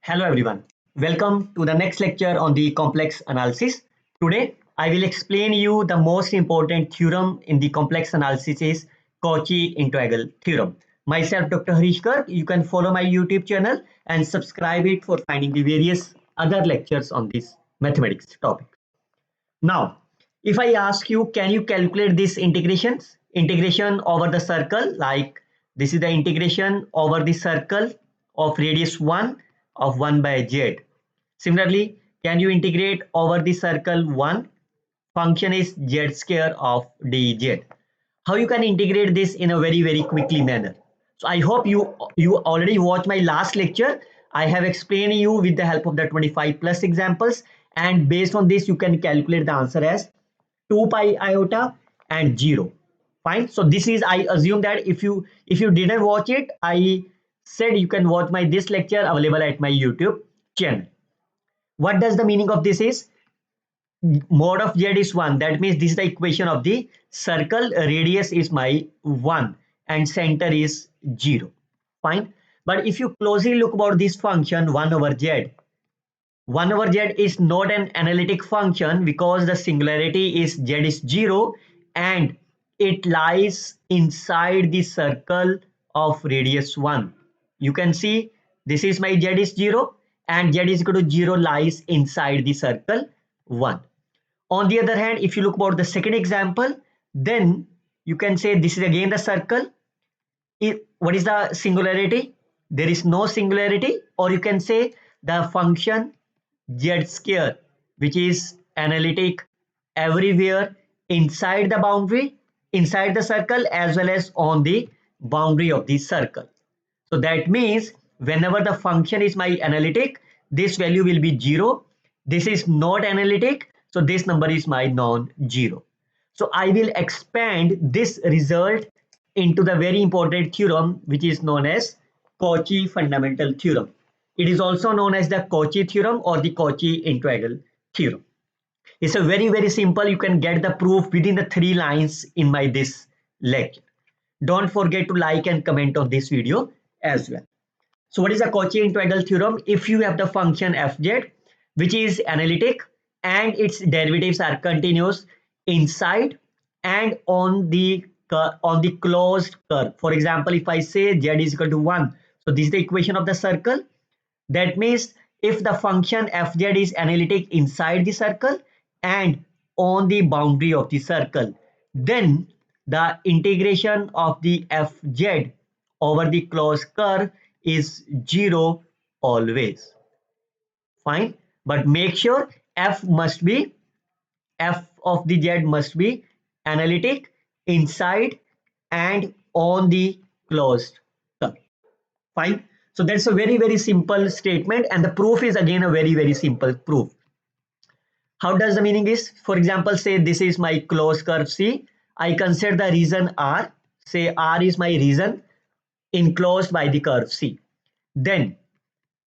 Hello everyone. Welcome to the next lecture on the complex analysis. Today I will explain you the most important theorem in the complex analysis is Cauchy integral theorem. Myself Dr. Harish Garg. You can follow my YouTube channel and subscribe it for finding the various other lectures on this mathematics topic. Now, if I ask you, can you calculate this integrations? Integration over the circle, like this is the integration over the circle of radius 1 of 1 by z. Similarly, can you integrate over the circle 1? Function is z square of dz. How you can integrate this in a very quickly manner? So I hope you already watched my last lecture. I have explained you with the help of the 25 plus examples, and based on this you can calculate the answer as 2 pi iota and 0. Fine. So this is, I assume that if you didn't watch it, I said you can watch my this lecture available at my YouTube channel. What does the meaning of this is? Mod of z is 1. That means this is the equation of the circle. Radius is my 1 and center is 0. Fine. But if you closely look about this function 1 over z, 1 over z is not an analytic function because the singularity is z is 0 and it lies inside the circle of radius 1. You can see this is my z is 0 and z is equal to 0 lies inside the circle 1. On the other hand, if you look about the second example, then you can say this is again the circle. What is the singularity? There is no singularity, or you can say the function z square, which is analytic everywhere inside the boundary, inside the circle as well as on the boundary of the circle. So that means whenever the function is my analytic, this value will be 0. This is not analytic, so this number is my non-zero. So I will expand this result into the very important theorem which is known as Cauchy fundamental theorem. It is also known as the Cauchy theorem or the Cauchy integral theorem. It's a very simple. You can get the proof within the 3 lines in my this lecture. Don't forget to like and comment on this video as well. So what is the Cauchy integral theorem? If you have the function fz which is analytic and its derivatives are continuous inside and on the closed curve. For example, if I say z is equal to 1, so this is the equation of the circle. That means if the function fz is analytic inside the circle and on the boundary of the circle, then the integration of the fz over the closed curve is 0 always. Fine. But make sure f of the z must be analytic inside and on the closed curve. Fine. So that's a very simple statement, and the proof is again a very simple proof. How does the meaning is? For example, say this is my closed curve C. I consider the region R. Say R is my region enclosed by the curve C. Then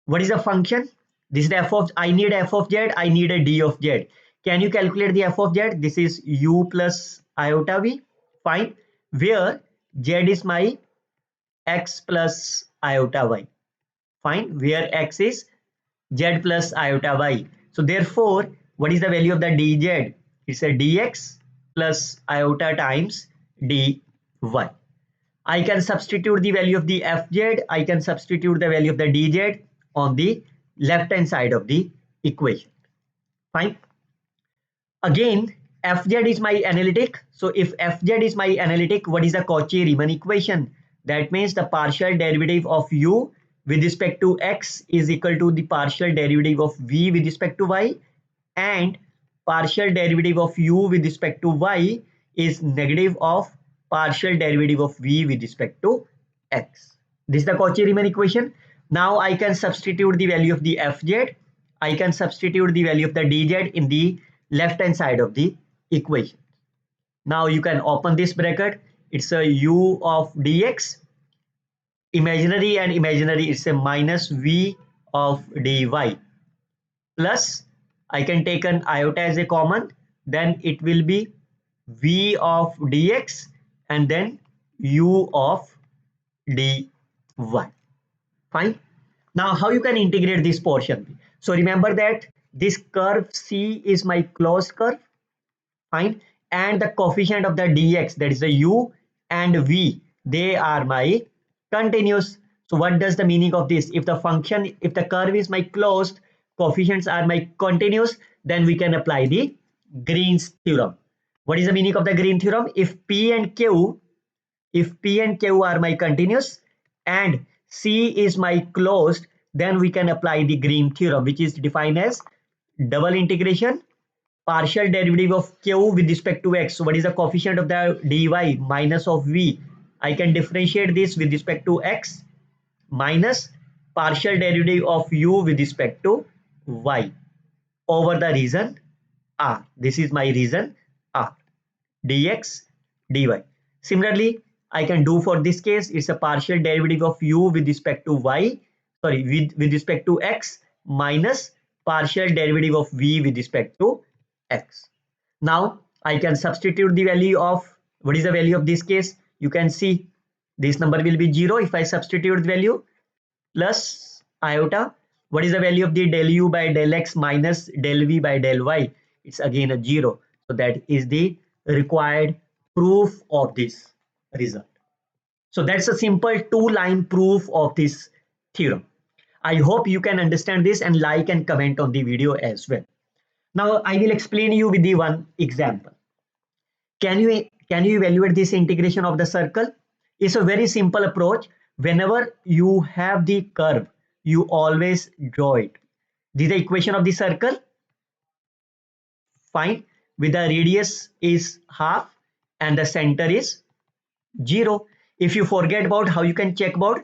what is the function? This is the f of, I need f of z, I need a d of z. Can you calculate the f of z? This is u plus iota v. Fine. Where z is my x plus iota y. Fine. Where x is z plus iota y. So therefore, what is the value of the dz? It's a dx plus iota times dy. I can substitute the value of the fz, I can substitute the value of the dz on the left hand side of the equation. Fine. Again, fz is my analytic. So if fz is my analytic, what is the Cauchy-Riemann equation? That means the partial derivative of u with respect to x is equal to the partial derivative of v with respect to y, and partial derivative of u with respect to y is negative of partial derivative of v with respect to x. This is the Cauchy-Riemann equation. Now I can substitute the value of the fz, I can substitute the value of the dz in the left hand side of the equation. Now you can open this bracket. It's a u of dx, imaginary and imaginary, it's a minus v of dy, plus I can take an iota as a common, then it will be v of dx and then u of dy. Fine. Now, how you can integrate this portion? So remember that this curve C is my closed curve, fine, and the coefficient of the dx, that is the u and v, they are my continuous. So what does the meaning of this? If the curve is my closed, coefficients are my continuous, then we can apply the Green's theorem. What is the meaning of the Green theorem? If P and Q are my continuous and C is my closed, then we can apply the Green theorem, which is defined as double integration partial derivative of Q with respect to X. So what is the coefficient of the dy minus of V? I can differentiate this with respect to X minus partial derivative of U with respect to Y over the region R. This is my region R. Dx dy. Similarly, I can do for this case, it's a partial derivative of u with respect to y, sorry, with respect to x minus partial derivative of v with respect to x. Now I can substitute the value of, what is the value of this case? You can see this number will be 0 if I substitute the value, plus iota. What is the value of the del u by del x minus del v by del y? It's again a 0. So that is the required proof of this result. So that's a simple two-line proof of this theorem. I hope you can understand this and like and comment on the video as well. Now I will explain you with the one example. Can you evaluate this integration of the circle? It's a very simple approach. Whenever you have the curve, you always draw it. This is the equation of the circle. Fine. With the radius is half and the center is 0. If you forget about how you can check about,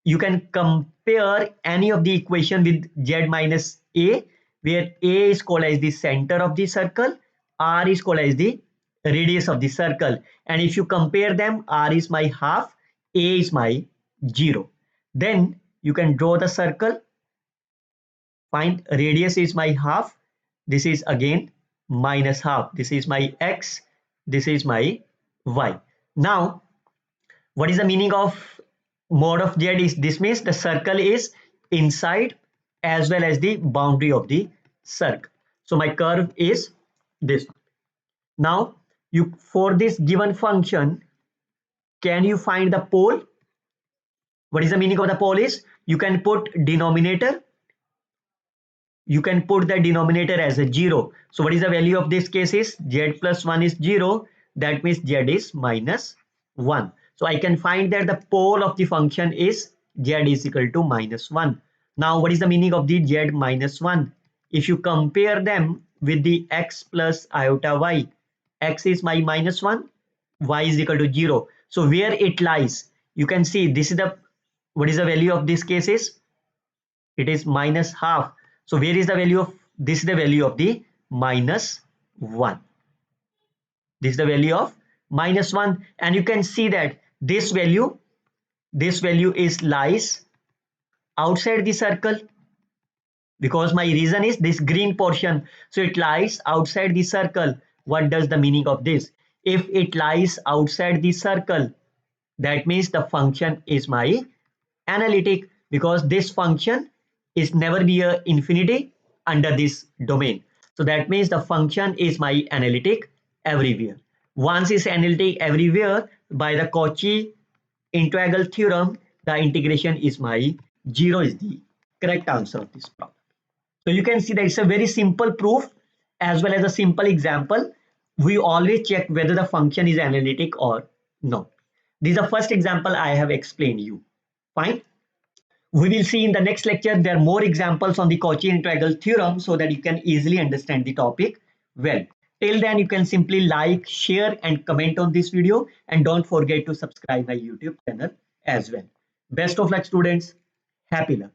you can compare any of the equation with z minus a, where a is called as the center of the circle, r is called as the radius of the circle, and if you compare them, r is my half, a is my 0. Then you can draw the circle. Find radius is my half, this is again minus half, this is my x, this is my y. Now what is the meaning of mod of z? Is this means the circle is inside as well as the boundary of the circle. So my curve is this one. Now you, for this given function, can you find the pole? What is the meaning of the pole? Is you can put denominator, you can put the denominator as a 0. So what is the value of this case? Is z plus 1 is 0, that means z is minus 1. So I can find that the pole of the function is z is equal to minus 1. Now what is the meaning of the z minus 1? If you compare them with the x plus iota y, x is my minus 1, y is equal to 0. So where it lies, you can see this is the, what is the value of this case? Is it is minus half. So where is the value of this? Is the value of the minus 1. This is the value of minus 1, and you can see that this value is lies outside the circle, because my reason is this green portion, so it lies outside the circle. What does the meaning of this? If it lies outside the circle, that means the function is my analytic, because this function is never be a infinity under this domain. So that means the function is my analytic everywhere. Once is analytic everywhere, by the Cauchy integral theorem, the integration is my 0 is the correct answer of this problem. So you can see that it's a very simple proof as well as a simple example. We always check whether the function is analytic or not. This is the first example I have explained you. Fine. We will see in the next lecture there are more examples on the Cauchy integral theorem so that you can easily understand the topic well. Till then, you can simply like, share and comment on this video, and don't forget to subscribe my YouTube channel as well. Best of luck, students. Happy luck.